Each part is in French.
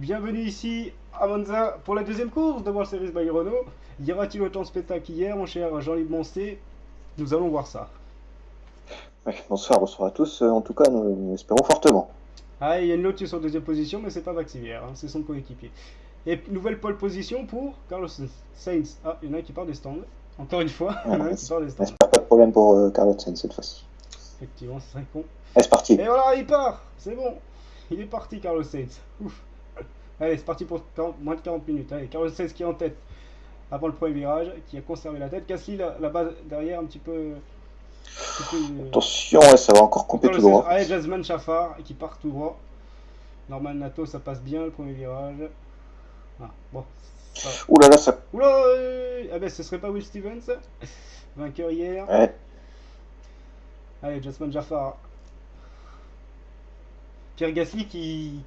bienvenue ici à Monza pour la deuxième course de World Series by Renault. Y aura-t-il autant de spectacles qu'hier, mon cher Jean-Yves Moncé? Nous allons voir ça. Ouais, bonsoir à tous. En tout cas, nous espérons fortement. Ah, il y a une Lotus en deuxième position, mais c'est pas Maxivière, hein, c'est son coéquipier. Et nouvelle pole position pour Carlos Sainz. Ah, il y en a un qui part des stands. Encore une fois, il y en a un qui part des stands. J'espère pas de problème pour Carlos Sainz cette fois-ci. Effectivement, ce serait con. Allez, c'est parti. Et voilà, il part. C'est bon. Il est parti, Carlos Sainz. Ouf. Allez, c'est parti pour moins de 40 minutes. Allez, Carlos Sainz qui est en tête avant le premier virage, qui a conservé la tête. Gasly là-bas derrière, un petit peu. Attention, ouais, ça va encore couper tout droit. Allez, Jasmine Chaffard qui part tout droit. Norman Nato, ça passe bien le premier virage. Ah, bon. Ouh là là, ça. Oula, ah ben ce serait pas Will Stevens, vainqueur hier. Ouais. Allez, Jasmine Jaffar. Pierre Gasly qui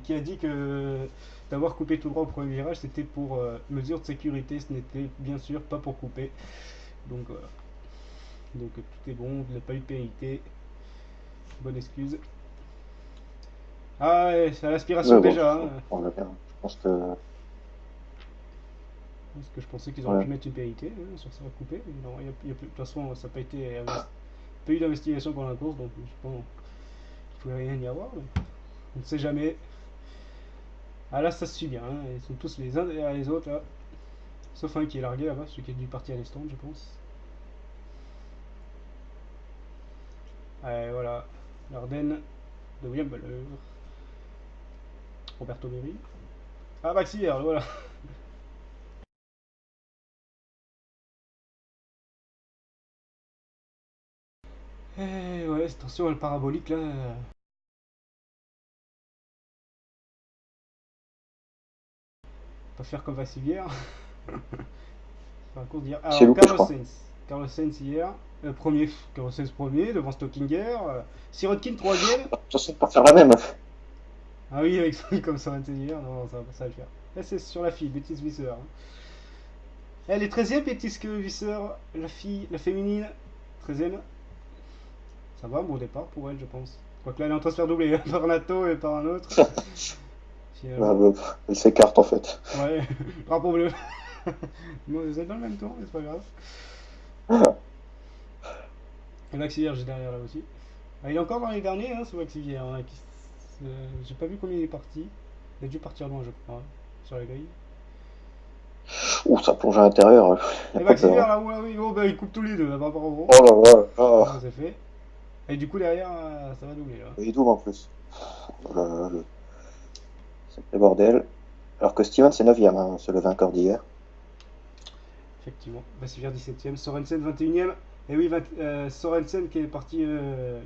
a dit que d'avoir coupé tout droit au premier virage, c'était pour mesure de sécurité, ce n'était bien sûr pas pour couper. Donc tout est bon, il n'a pas eu de pénalité. Bonne excuse. Ah ouais, c'est à l'aspiration déjà. Bon, on l'a bien. Je pense que. Parce que je pensais qu'ils auraient pu mettre une pénalité sur ça coupé. Non, de toute façon, ça n'a pas été. Pas eu d'investigation pendant la course, donc je pense qu'il ne pouvait rien y avoir. Mais on ne sait jamais. Ah là, ça se suit bien. Hein. Ils sont tous les uns derrière les autres là. Sauf un qui est largué là-bas, celui qui est dû partir à l'estande, je pense. Allez, voilà. L'Ardenne de William Buller. Roberto Berry. Ah, Maxi hier, voilà. Et ouais, attention, le parabolique là. Pas faire comme Vassivière. Sur la course d'hier. Alors, Carlos Sainz hier. Carlos Sainz premier devant Stockinger. Sirotkin troisième. Je sais pas faire la même. Ah oui, avec son comme ça hier. Non, ça va le faire. Là, c'est sur la fille, Bêtise Visser. Hein. Elle est 13ème, Bêtise que Visser. La fille, la féminine. 13ème. Ça va, bon départ pour elle, je pense. Quoique là, elle est en train de se faire doubler par Nato et par un autre. Elle s'écarte en fait. Ouais, drapeau bleu. Vous êtes dans le même temps, mais c'est pas grave. Et Maxi Vierge est derrière là aussi. Ah, il est encore dans les derniers, hein, ce Maxi Vierge. Hein, j'ai pas vu combien il est parti. Il a dû partir loin, je crois, hein, sur la grille. Ouh, ça plonge à l'intérieur. Et Maxi Vierge là, oui, oh, bah, il coupe tous les deux là par rapport au gros. Oh là là. Oh. Ça c'est fait. Et du coup, derrière, ça va doubler là. Il double en plus. C'est le bordel. Alors que Steven c'est 9ème, hein, c'est le vainqueur d'hier. Effectivement, Vassivière 17ème, Sorensen 21ème. Et oui, Sorensen qui est parti,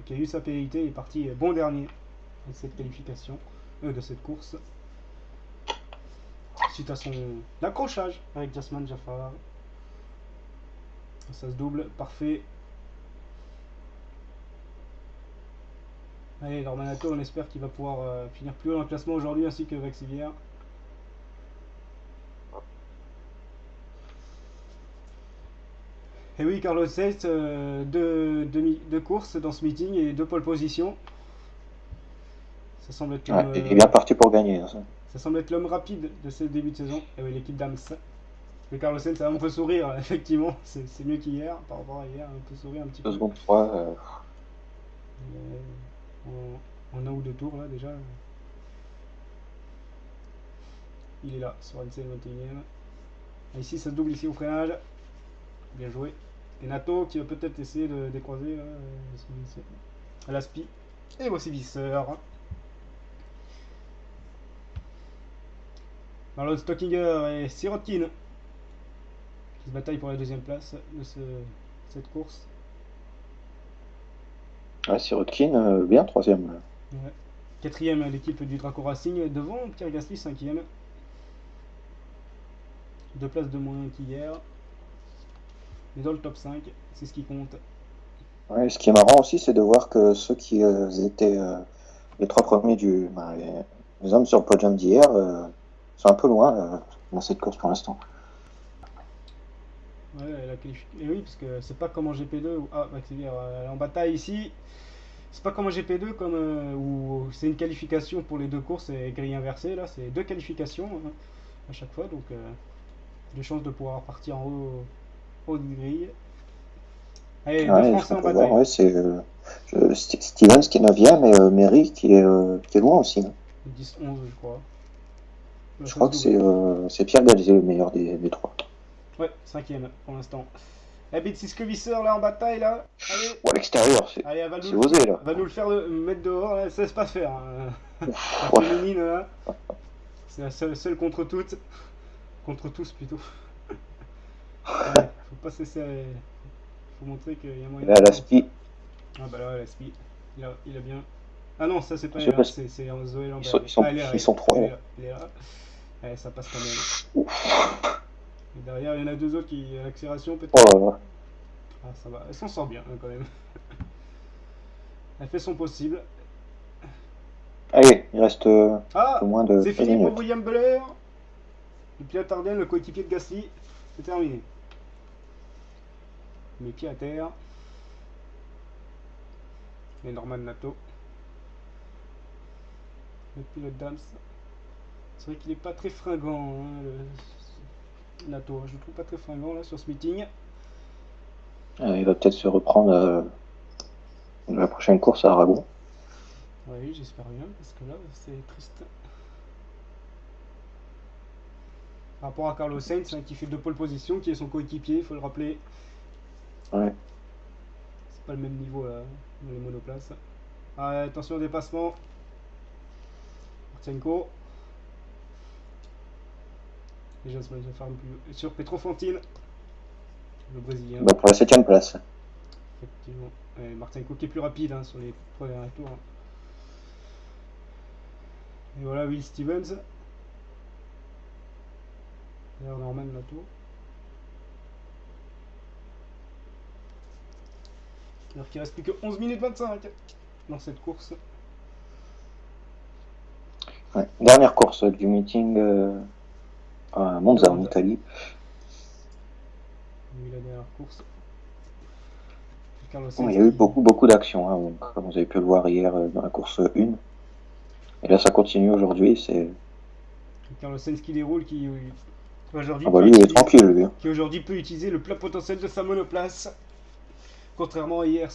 qui a eu sa pénalité, est parti bon dernier de cette qualification, de cette course. Suite à son accrochage avec Jasmine Jaffar. Ça se double, parfait. Allez, Normanato, on espère qu'il va pouvoir finir plus haut dans le classement aujourd'hui, ainsi que Vaxivière. Et oui, Carlos Sainz, deux courses dans ce meeting et 2 pole positions. Ça semble être il est bien parti pour gagner. Hein, ça semble être l'homme rapide de ce début de saison. Et oui, l'équipe d'Ams. Le Carlos Sainz, ça un peu sourire, effectivement. C'est mieux qu'hier, par rapport à hier, un peu sourire un petit peu. 2 secondes 3. En 1 ou 2 tours, là, déjà. Il est là, sur NC 21ème. Et ici, ça se double ici au freinage. Bien joué. Et Nato qui va peut-être essayer de décroiser à la spi. Et voici Visser. Marlon Stockinger et Sirotkin qui se bataillent pour la deuxième place de cette course. Ouais, Sirotkin, bien 3ème. Ouais. 4ème l'équipe du Draco Racing devant Pierre Gasly 5ème. 2 places de moins qu'hier. Mais dans le top 5, c'est ce qui compte. Ouais, ce qui est marrant aussi, c'est de voir que ceux qui étaient les 3 premiers les hommes sur le podium d'hier sont un peu loin dans cette course pour l'instant. Ouais, la qualification. Et oui, parce que c'est pas comme en GP2 où Maxivière est en bataille ici. C'est pas comme un GP2 où c'est une qualification pour les deux courses et grille inversée. Là, c'est deux qualifications à chaque fois. Donc, des chances de pouvoir partir en haut de grille. Allez, deux Ouais, Français on en peut voir, bataille. ouais, c'est Stevens qui est 9ème et Merry qui est loin aussi, hein. 10-11, je crois. Là, Je ça se crois que double. c'est Pierre Galtier le meilleur des trois. Ouais, cinquième pour l'instant. Eh, Betsiske Visser là en bataille là. Allez, Ou à l'extérieur, allez, elle c'est osé là. va nous le faire mettre dehors. Là, ça laisse pas faire, hein. La Ouais. féminine là, c'est la seule contre toutes, contre tous plutôt. Ouais, faut pas se laisser. Faut montrer qu'il y a moyen Là, la d'avancer. spi, Ah bah là, la SPI, il a bien. Ah non, ça c'est pas je elle, sais hein, pas, c'est Zoé ils Lambert. sont, ils sont, Ah, elle est là, ils sont trois. elle est Là. là, elle est là. Ouais, ça passe quand même. Et derrière, il y en a deux autres qui à l'accélération peut-être. Oh là là. Ah, ça va, elle s'en sort bien hein, quand même. Elle fait son possible. Allez, il reste un Ah, peu moins de c'est 13 fini pour minutes. William Buller. Le pilote Ardenne, le coéquipier de Gasly. C'est terminé. Mes pieds à terre. Et Norman Nato. Le pilote Dams. C'est vrai qu'il est pas très fringant, hein, Nato. Je le trouve pas très fringant là sur ce meeting. Il va peut-être se reprendre la prochaine course à Aragon. Oui, j'espère bien, parce que là, c'est triste. Par rapport à Carlos Sainz, hein, qui fait deux pole position, qui est son coéquipier, il faut le rappeler. Ouais. C'est pas le même niveau là, dans les monoplaces. Ah, attention au dépassement. Martienko. Déjà, ça va faire un peu. Sur Petrofontine, le Brésilien. Bah, pour la 7ème place. Effectivement. Martienko qui est plus rapide hein, sur les premiers tours. Hein. Et voilà Will Stevens. D'ailleurs, Norman Nato. Alors qu'il reste plus que 11 minutes 25 dans cette course. Ouais. Dernière course du meeting à Monza en Italie. Oui, la dernière course. Il y a eu beaucoup d'actions, hein, comme vous avez pu le voir hier dans la course 1. Et là, ça continue aujourd'hui. C'est Carlos Sainz qui déroule, qui aujourd'hui ah bah lui, il est tranquille, lui. qui aujourd'hui peut utiliser le plein potentiel de sa monoplace. Contrairement à hier,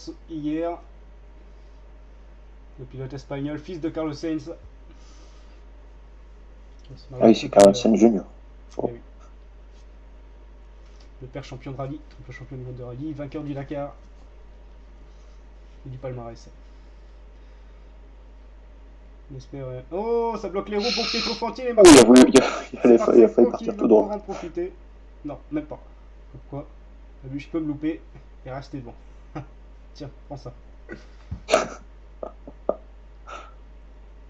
le pilote espagnol, fils de Carlos Sainz. Ah oui, c'est Carlos Sainz Junior. Eh oui. Le père champion de rallye, triple champion du monde de rallye, vainqueur du Dakar et du palmarès. On espère. Oh, ça bloque les roues pour Petrofontine et Martienko. Il a failli partir tout droit. En profiter. Non, même pas. Pourquoi? T'as vu, je peux me louper et rester devant. Tiens, prends ça.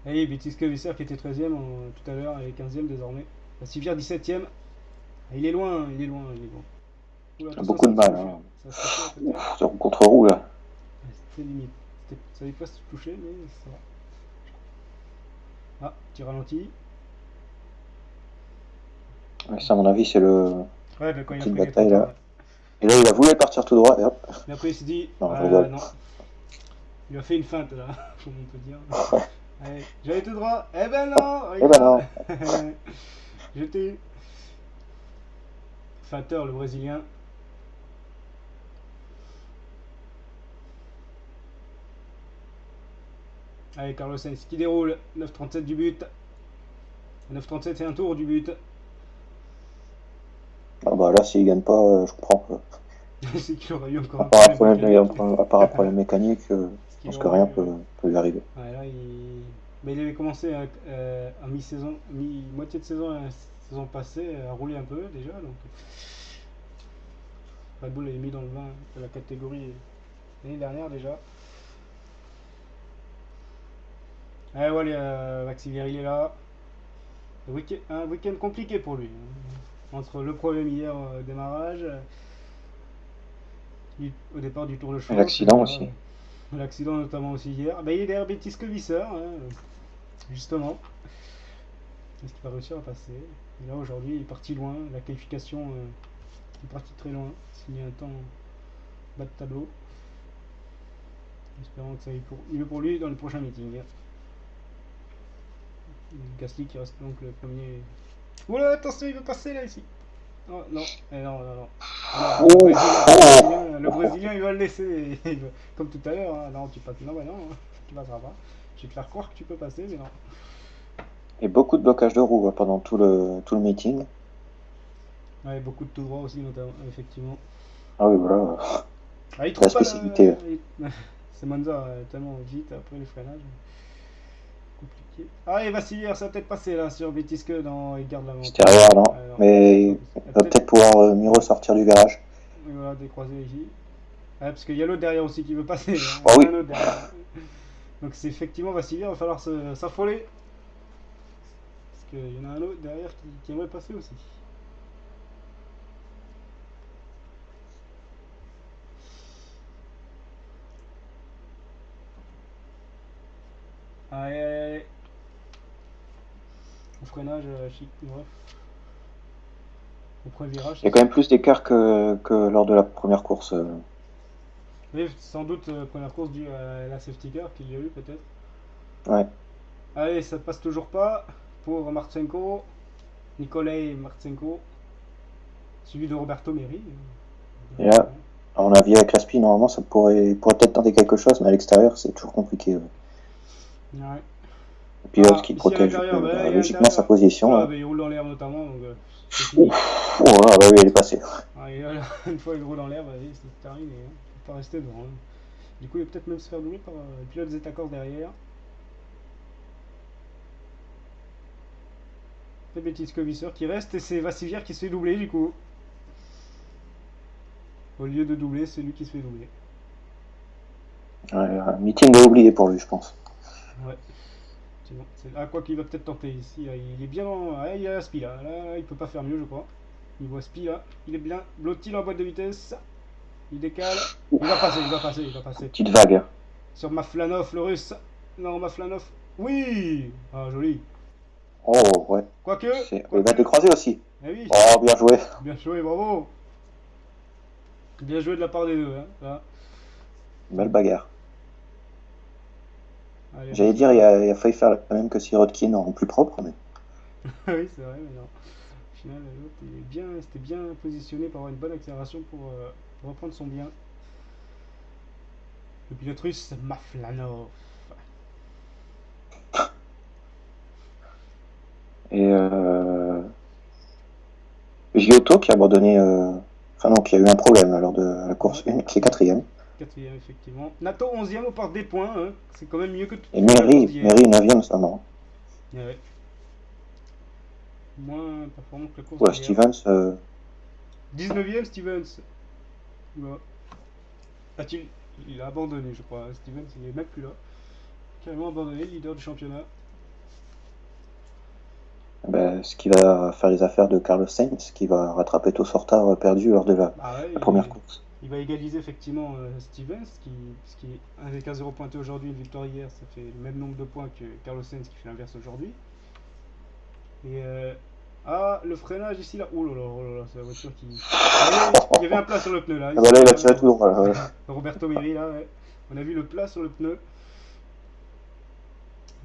Et Betsiske Visser qui était 13ème tout à l'heure et 15ème désormais. La Civière 17ème. Ah, il est loin, il est loin, il est loin. Oula, Il a beaucoup de mal. Hein. Ça c'est un contre-roue là. C'était limite. Ça avait pas se toucher, mais ça va. Ah, petit ralenti. Ouais, ça, à mon avis, c'est le. Ouais, bah quand il a petite pris les bataille trois là. Et là, il a voulu partir tout droit et hop. mais après, il s'est dit. Non, je rigole. Non. Il a fait une feinte là, comme on peut dire. Allez, j'allais tout droit. Eh ben non, regarde. Eh ben non. J'étais. Feinteur, le Brésilien. Allez, Carlos Sainz qui déroule. 9,37 du but. 9,37 c'est un tour du but. Ah bah là, s'il gagne pas, je comprends pas. C'est qu'il aurait eu encore À un part problème mécanique. à part un problème mécanique, je pense que rien peut lui arriver. Ouais, là, mais il avait commencé à mi-saison, moitié de saison, la saison passée, à rouler un peu déjà. Donc Red Bull l'avait mis dans le vin de la catégorie l'année dernière déjà. Ouais, voilà, Maxivier il est là. Un week-end compliqué pour lui. Entre le problème hier au démarrage, au départ du Tour de France. L'accident aussi. L'accident notamment aussi hier. Bah, il est derrière Betis que Visser, hein, justement. Est-ce qu'il va réussir à passer? Et là aujourd'hui il est parti loin. La qualification est partie très loin. Signé un temps bas de tableau. Espérons que ça aille mieux pour lui dans les prochains meetings. Gasly qui reste donc le premier. Oula, attention, il veut passer là ici. Oh non, non, non, non. Ah, non, le Brésilien, il va le laisser. Comme tout à l'heure. Hein. Non, tu passes. Non, bah non, tu passeras pas. Je vais te faire croire que tu peux passer, mais non. Et beaucoup de blocage de roues pendant tout le meeting. Ouais, beaucoup de tout droit aussi, notamment, effectivement. Ah oui, voilà. Ah, il La trouve pas spécificité. C'est Monza tellement vite après les freinages. Compliqué. Ah, et Vassilier, ça va peut-être passer là sur Betisque. Non, il garde la vente. Extérieur, non. Non. Mais il va peut-être pouvoir mieux ressortir du virage. Et voilà, décroisé ici. Ouais, parce qu'il y a l'autre derrière aussi qui veut passer. Hein. Oh Il y oui. a un autre derrière. Donc c'est effectivement Vassilier, il va falloir s'affoler. Parce qu'il y en a un autre derrière qui aimerait passer aussi. Allez, allez, allez. Au freinage, chic, bref. Au premier virage. Il y a quand même plus d'écart que lors de la première course. Oui, sans doute première course due à la safety car qu'il y a eu peut-être. Ouais. Allez, ça passe toujours pas pour Marchenko. Nikolai Marchenko. Suivi de Roberto Meri. Et là, à mon avis, avec la SPI, normalement, ça pourrait peut-être tenter quelque chose, mais à l'extérieur, c'est toujours compliqué. Ouais. Le pilote Ah, qui ici protège à l'intérieur, bah, logiquement sa position. Là, bah, il roule dans l'air notamment, donc c'est fini. Ouf, oh là, bah oui, elle est passée. Ah, et là, une fois il roule dans l'air, bah, c'est terminé. Hein. Il faut pas rester devant. Hein. Du coup, il va peut-être même se faire doubler par le pilote Zetacorp derrière. C'est Betisque Visser qui reste et c'est Vassivière qui se fait doubler du coup. Au lieu de doubler, c'est lui qui se fait doubler. Ouais, un meeting est oublié pour lui, je pense. Ouais. C'est bon. Ah, quoi qu'il va peut-être tenter ici. Là, il est bien dans. Ah, il y a Spi là. Là, il peut pas faire mieux, je crois. Il voit Spi là. Il est bien blotti dans la boîte de vitesse. Il décale. Il va passer, il va passer, il va passer. Petite vague. Sur Maflanov, le russe. Non, Maflanov. Oui. Ah, joli. Oh, ouais. Quoique. Il va décroiser aussi. Eh oui. Oh, bien joué. Bien joué, bravo. Bien joué de la part des deux. Hein. Là. Belle bagarre. Allez, J'allais dire, il a failli faire la même que Sirotkin en plus propre, mais. oui, c'est vrai, mais non. Au final, l'autre, c'était bien positionné pour avoir une bonne accélération pour reprendre son bien. Le pilote russe, Maflanov. Et Giotto qui a abandonné. Enfin, non, qui a eu un problème lors de la course 1, qui est quatrième. Quatrième, effectivement. Nato, 11ème au part des points. Hein. C'est quand même mieux que tout. Et Mary 9ème seulement. Ouais. Moins performant que la course. Ouais, Stevens. 19ème, Stevens. Ouais. Il a abandonné, je crois. Stevens, il est même plus là. Carrément abandonné, leader du championnat. Ben, ce qui va faire les affaires de Carlos Sainz, qui va rattraper tout son retard perdu lors de la première course. Il va égaliser effectivement Stevens, qui est avec un 0 pointé aujourd'hui, une victoire hier, ça fait le même nombre de points que Carlos Sainz qui fait l'inverse aujourd'hui. Et le freinage ici là, oh là là, c'est la voiture qui. Il y avait un plat sur le pneu là. Ah bah là, il a tiré tout droit. Roberto Meri là, ouais. On a vu le plat sur le pneu.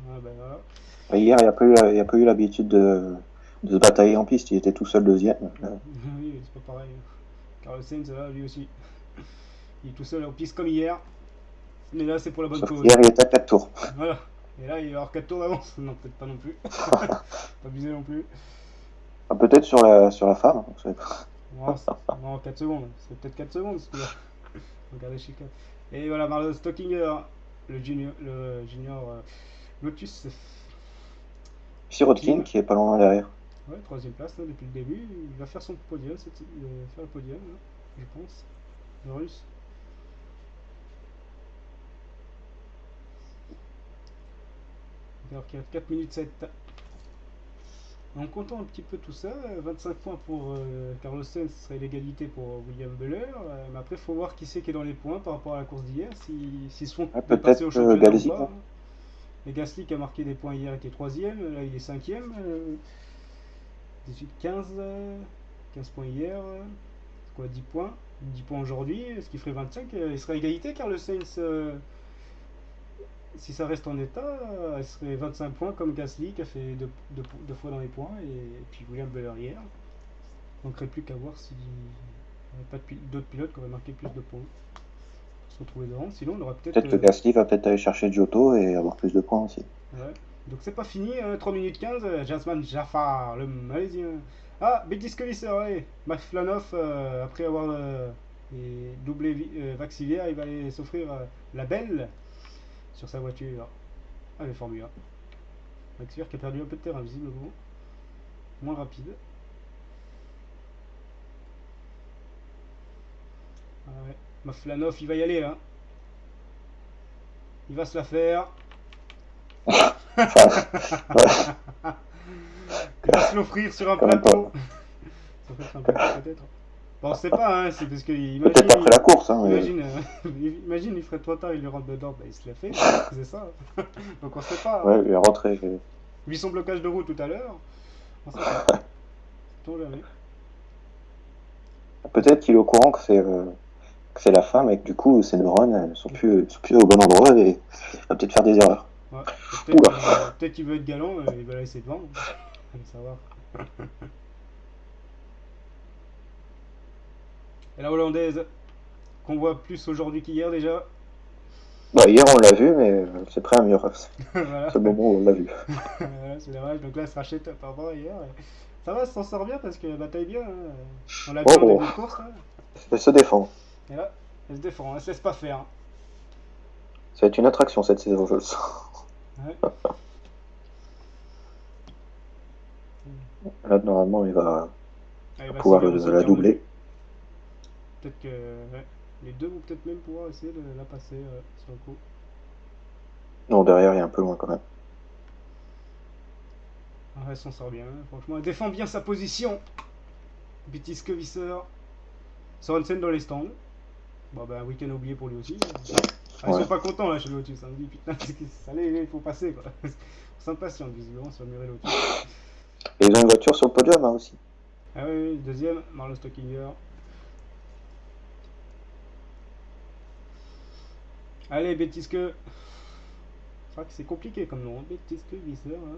Ah ben voilà. Hier, il n'y a pas eu l'habitude de se batailler en piste, il était tout seul deuxième. Oui, c'est pas pareil. Carlos Sainz là, lui aussi. Il est tout seul en piste comme hier. Mais là, c'est pour la bonne cause. Hier, il était à 4 tours. Voilà. Et là, il va y avoir 4 tours d'avance. Non, peut-être pas non plus. Pas abusé non plus. Ah, peut-être sur la femme. Non, 4 secondes. C'est peut-être 4 secondes. Regardez chez 4. Et voilà, Marlon Stockinger, le junior Lotus. Sirotkin qui est pas loin derrière. Ouais, troisième place là, depuis le début. Il va faire son podium, il va faire le podium, là, je pense. Le russe. Alors qu'il y a 4 minutes 7. En comptant un petit peu tout ça, 25 points pour Carlos Sainz, ce serait l'égalité pour William Buller. Mais après, il faut voir qui c'est qui est dans les points par rapport à la course d'hier, s'ils se font dépasser au championnat Galzi, ou pas. Et Gasly qui a marqué des points hier était 3ème, là il est 5ème. 18, 15, 15 points hier, c'est quoi, 10 points 10 points aujourd'hui, ce qui ferait 25, il serait égalité Carlos Sainz si ça reste en état, elle serait 25 points comme Gasly qui a fait deux fois dans les points, et puis William Buller hier. Il manquerait plus qu'à voir s'il n'y avait pas d'autres pilotes qui auraient marqué plus de points pour se retrouver devant. Sinon, on aura peut-être. Peut-être que Gasly va peut-être aller chercher Giotto et avoir plus de points aussi. Ouais. Donc c'est pas fini, 3 minutes 15, Jasman Jaffar, le malaisien. Ah, Betis Colisser, allez, Maflanov, après avoir doublé Vaxivière, il va aller s'offrir la belle sur sa voiture. Allez, Formule 1. Vaxivière qui a perdu un peu de terrain, visiblement. Moins rapide. Ah ouais. Maflanov, il va y aller, hein. Il va se la faire. Enfin, ouais, Il va se l'offrir sur un quand même pas. plateau. S'offrir sur un plateau, peut-être. Bon, on sait pas, hein, c'est parce que Peut-être après la course. Hein, mais... imagine, il ferait trop tard, il lui rentre dedans, bah, il se l'a fait, c'est ça. Donc on sait pas. Ouais, il est rentré. Vu son blocage de roue tout à l'heure, on sait pas. Sait-on jamais. Peut-être qu'il est au courant que c'est la femme et que du coup ses neurones sont plus au bon endroit et il va peut-être faire des erreurs. Ouais. Oula. Peut-être qu'il veut être galant, il va la laisser devant. Allez savoir. Et la hollandaise, qu'on voit plus aujourd'hui qu'hier déjà. Bah, hier on l'a vu, mais c'est prêt à mieux. Voilà. C'est le moment où on l'a vu. Voilà, c'est dommage. Donc là, elle se rachète par rapport à hier. Ça va, elle s'en sort bien parce qu'elle bataille bien. Hein. On l'a vu en début de course. Hein. Elle se défend. Et là, elle se défend, elle se laisse pas faire. Ça va être une attraction cette saison, je le sens. Ouais. Là, normalement, il va Allez, pouvoir la doubler. Peut-être que ouais, les deux vont peut-être même pouvoir essayer de la passer sur le coup. Non, derrière, il est un peu loin quand même. Ah, elle s'en sort bien, franchement, elle défend bien sa position. Betis Visser. Sorensen dans les stands. Bon, ben, un week-end oublié pour lui aussi. Ah, ils sont pas contents là chez Lotus. Hein. Ils disent putain, allez, il faut passer quoi. On s'impatiente visiblement sur le mur et Lotus. Et ils ont une voiture sur le podium hein, aussi. Ah oui, deuxième, Marlon Stockinger. Allez, Betisque. C'est vrai que c'est compliqué comme nom, Betisque Visser. Hein.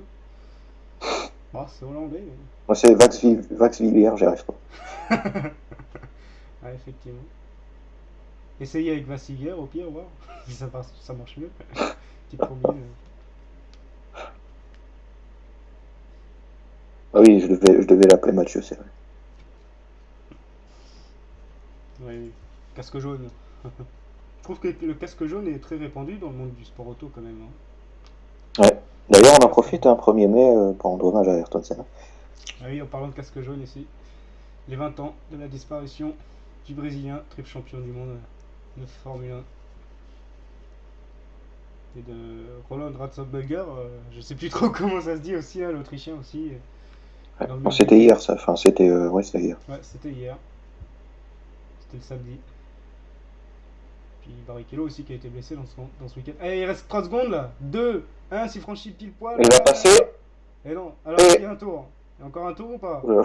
Bon, c'est hollandais. Mais... Moi, c'est Vaxvilliers, j'y arrive pas. Ah, effectivement. Essayez avec Vassiger au pire, voir si ça marche mieux. Petite combine. Ah oui, je devais l'appeler Mathieu, c'est vrai. Oui, casque jaune. Je trouve que le casque jaune est très répandu dans le monde du sport auto quand même. Hein. Ouais. D'ailleurs, on en profite un 1er mai pour rendre hommage à Ayrton Senna. Ah oui, en parlant de casque jaune ici, les 20 ans de la disparition du Brésilien, triple champion du monde de Formule 1. Et de Roland Ratzenberger, je sais plus trop comment ça se dit aussi, hein, l'Autrichien aussi. Ouais. Non, c'était hier, ça. Enfin, c'était c'était hier. Ouais, c'était hier. C'était le samedi. Puis Barrichello aussi qui a été blessé dans ce week-end. Allez, il reste 3 secondes là. 2, 1, s'il franchit pile poil. Il va passer. Et non, alors il y a un tour. Il y a encore un tour ou pas? Bah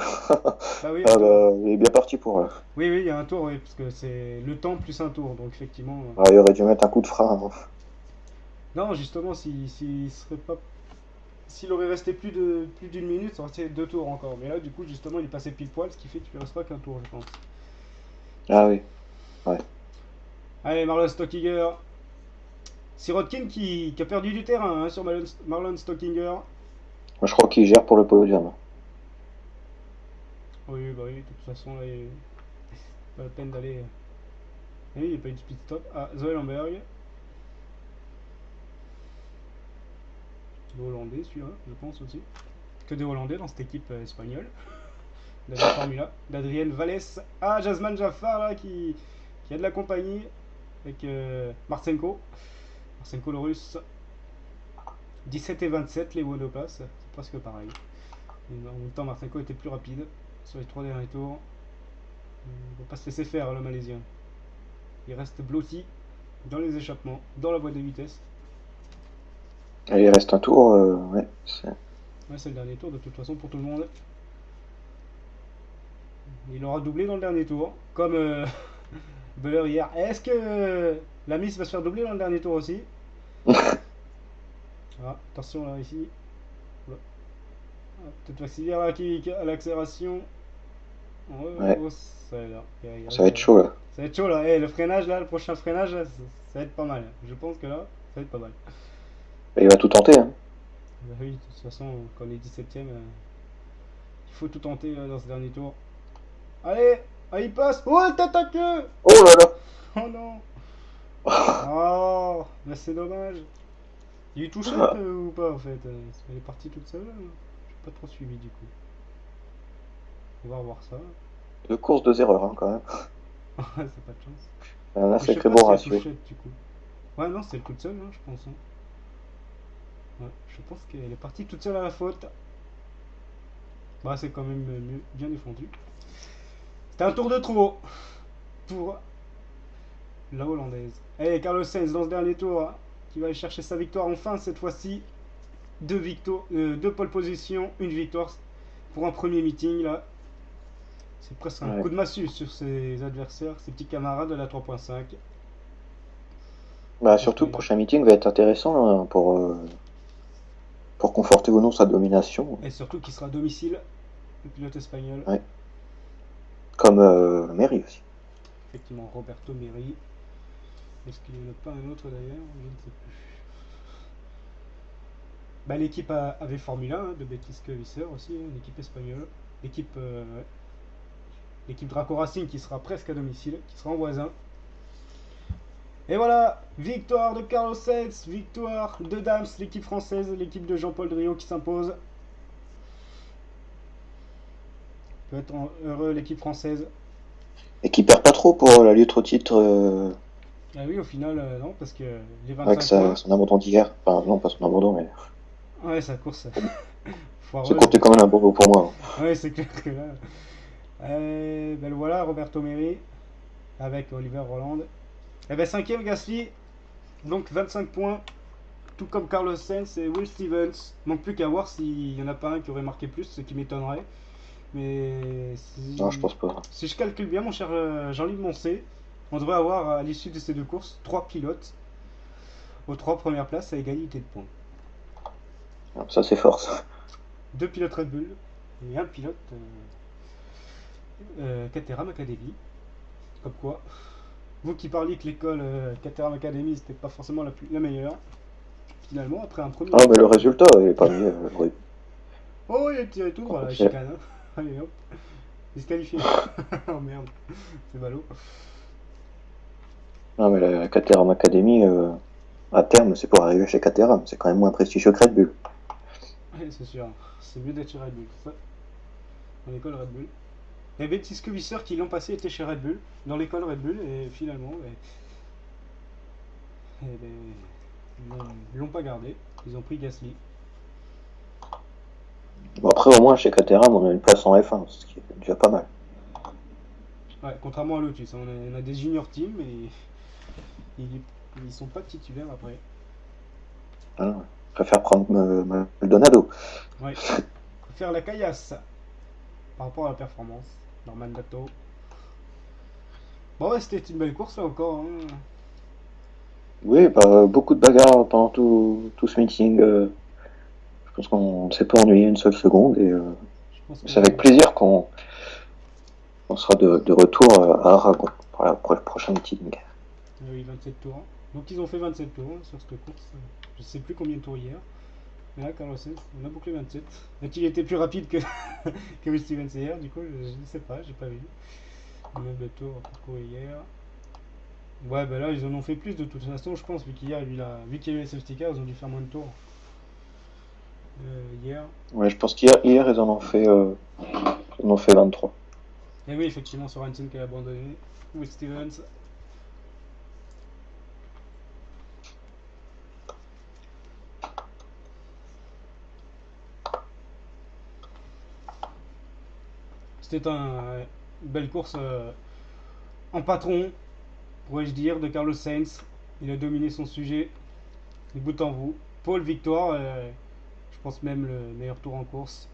oui, il est bien parti pour. Oui, il y a un tour, oui, parce que c'est le temps plus un tour, donc effectivement. Ah, il aurait dû mettre un coup de frein. Hein. Non, justement, s'il aurait resté plus d'une minute, ça aurait été 2 tours encore. Mais là, du coup, justement, il est passé pile poil, ce qui fait qu'il ne reste pas qu'un tour, je pense. Ah oui, ouais. Allez, Marlon Stockinger. Sirotkin qui a perdu du terrain hein, sur Marlon Stockinger. Moi, je crois qu'il gère pour le podium. Oui, bah oui, de toute façon, là, il pas la peine d'aller. Et il n'y a pas eu de speed stop. Ah, Zoé Lamberg. Le Hollandais, celui-là, je pense aussi. Que des Hollandais dans cette équipe espagnole. De la Formula. D'Adrienne Vallès. Ah, Jasman Jaffar, là, qui a de la compagnie. Avec Marchenko. Marchenko, le russe. 17 et 27, les monoplaces. C'est presque pareil. En même temps, Marchenko était plus rapide sur les 3 derniers tours. Il ne va pas se laisser faire, le Malaisien. Il reste blotti dans les échappements, dans la voie de vitesse. Et il reste un tour, ouais. C'est le dernier tour de toute façon pour tout le monde. Il aura doublé dans le dernier tour, comme Buller hier. Est-ce que la Miss va se faire doubler dans le dernier tour aussi? Ah, attention là, ici. Oula. Ah, peut-être accélère à l'accélération. Ouais, Oh, ça, ça va être chaud là. ça va être chaud là. Eh, le freinage là, le prochain freinage, là, ça va être pas mal. Je pense que là, ça va être pas mal. Et il va tout tenter, hein. Bah oui, de toute façon, quand on est 17ème, il faut tout tenter dans ce dernier tour. Allez, ah, il passe. Oh, le tête à queue. Oh là là. Oh non. Oh, mais c'est dommage. Il est touché ou pas en fait elle est partie toute seule. J'ai pas trop suivi du coup. On va revoir ça. Deux courses, deux erreurs, hein, quand même. C'est pas de chance. Là, Mais je c'est sais que pas bon si elle ratio. touchait du coup. Ouais, non, c'est elle toute seule, hein, je pense. Hein. Ouais, je pense qu'elle est partie toute seule à la faute. Bah, c'est quand même mieux, bien défendu. C'était un tour de trop pour la Hollandaise. Allez, Carlos Sainz dans ce dernier tour, hein, qui va aller chercher sa victoire enfin cette fois-ci. Deux pole position, une victoire pour un premier meeting là. C'est presque un Ouais. coup de massue sur ses adversaires, ses petits camarades de la 3.5. Bah, surtout, le prochain meeting va être intéressant hein, pour conforter ou non sa domination. Et surtout qu'il sera à domicile, le pilote espagnol. Ouais. Comme Mary aussi. Effectivement, Roberto Meri. Est-ce qu'il n'y en a pas un autre d'ailleurs? Je ne sais plus. Bah, l'équipe avait Formule 1 de Betis Visser aussi, une équipe espagnole. L'équipe Draco Racing qui sera presque à domicile, qui sera en voisin. Et voilà, victoire de Carlos Sainz, victoire de Dams, l'équipe française, l'équipe de Jean-Paul Driot qui s'impose. Peut être heureux l'équipe française. Et qui perd pas trop pour la lutte au titre Ah oui, au final, non, parce que les 25 avec points. son abandon d'hier. Enfin, non, pas son abandon, mais. Ouais, sa course. C'est compté comme un abandon pour moi. Ouais, c'est clair que là. Ben voilà, Roberto Meri avec Oliver Roland. Et ben 5ème Gasly, donc 25 points, tout comme Carlos Sainz et Will Stevens. Donc plus qu'à voir s'il n'y en a pas un qui aurait marqué plus, ce qui m'étonnerait. Mais Non, je pense pas. si je calcule bien, mon cher Jean-Luc Moncé, on devrait avoir à l'issue de ces deux courses 3 pilotes aux 3 premières places à égalité de points. Ça, c'est fort, ça. 2 pilotes Red Bull et un pilote Caterham Academy. Comme quoi, vous qui parliez que l'école Caterham Academy c'était pas forcément la meilleure, finalement après un premier. Ah, mais le résultat est pas mieux. Oui. Oh, il a tiré tout droit la chicane. Hein. Allez hop, disqualifié. Oh merde, c'est ballot. Non, mais la Caterham Academy, à terme, c'est pour arriver chez Caterham. C'est quand même moins prestigieux que Red Bull. Oui, c'est sûr. C'est mieux d'être chez Red Bull. Ça, dans l'école Red Bull. Il y avait Tisco Visser qui l'an passé était chez Red Bull, dans l'école Red Bull, et finalement, ils l'ont pas gardé. Ils ont pris Gasly. Bon, après, au moins, chez Caterham, on a une place en F1, ce qui est déjà pas mal. Ouais, contrairement à Lotus, hein, on a des junior teams, mais ils sont pas titulaires après. Hein, je préfère prendre Maldonado. Ouais, faire la caillasse par rapport à la performance. Norman Dato. Bon, ouais, c'était une belle course là encore. Hein. Oui, bah, beaucoup de bagarres pendant tout ce meeting. Je pense qu'on ne s'est pas ennuyé une seule seconde et c'est avec plaisir qu'on sera de retour à Aragon pour le prochain meeting. Oui, 27 tours. Donc ils ont fait 27 tours sur cette course. Je sais plus combien de tours hier. Mais là, Carlos Sainz, on a bouclé 27. A-t-il été plus rapide que, que Will Stevens hier? Du coup, je ne sais pas, j'ai pas vu. Le nombre de tours parcourus hier. Ouais, bah là, ils en ont fait plus de toute façon, je pense, vu qu'il y a eu les safety cars, ils ont dû faire moins de tours. Hier. Ouais, je pense qu'hier, ils en ont fait 23. Et oui, effectivement, Sorensen qui a abandonné. Will Stevens. C'était une belle course en patron, pourrais-je dire, de Carlos Sainz. Il a dominé son sujet de bout en bout. Pole victoire, je pense même le meilleur tour en course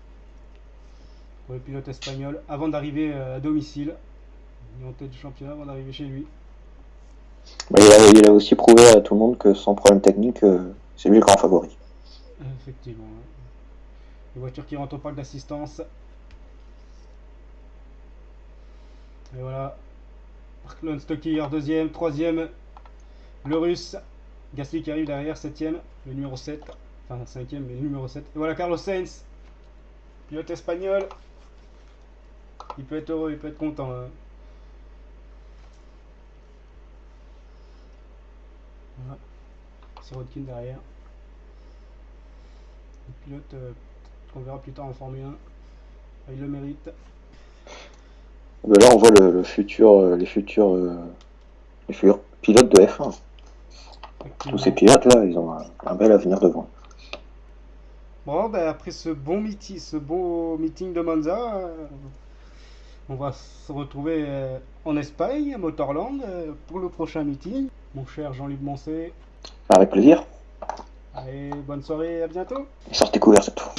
pour le pilote espagnol avant d'arriver à domicile. Il est en tête du championnat avant d'arriver chez lui. Bah, il a aussi prouvé à tout le monde que sans problème technique, c'est lui le grand favori. Effectivement. Ouais. Les voitures qui rentrent au parc d'assistance. Et voilà. Mark Stocker, deuxième, troisième. Le russe. Gasly qui arrive derrière, septième. Le numéro 7. Enfin, cinquième, mais le numéro 7. Et voilà Carlos Sainz. Pilote espagnol. Il peut être heureux, il peut être content. Hein. Voilà. Sirotkin derrière. Le pilote qu'on verra plus tard en Formule 1. Il le mérite. Là, on voit les futurs pilotes de F1. Tous ces pilotes-là, ils ont un bel avenir devant. Bon, ben après ce beau meeting de Monza, on va se retrouver en Espagne, à Motorland, pour le prochain meeting. Mon cher Jean-Luc Moncé. Avec plaisir. Allez, bonne soirée, à bientôt. Sortez couverts cette fois.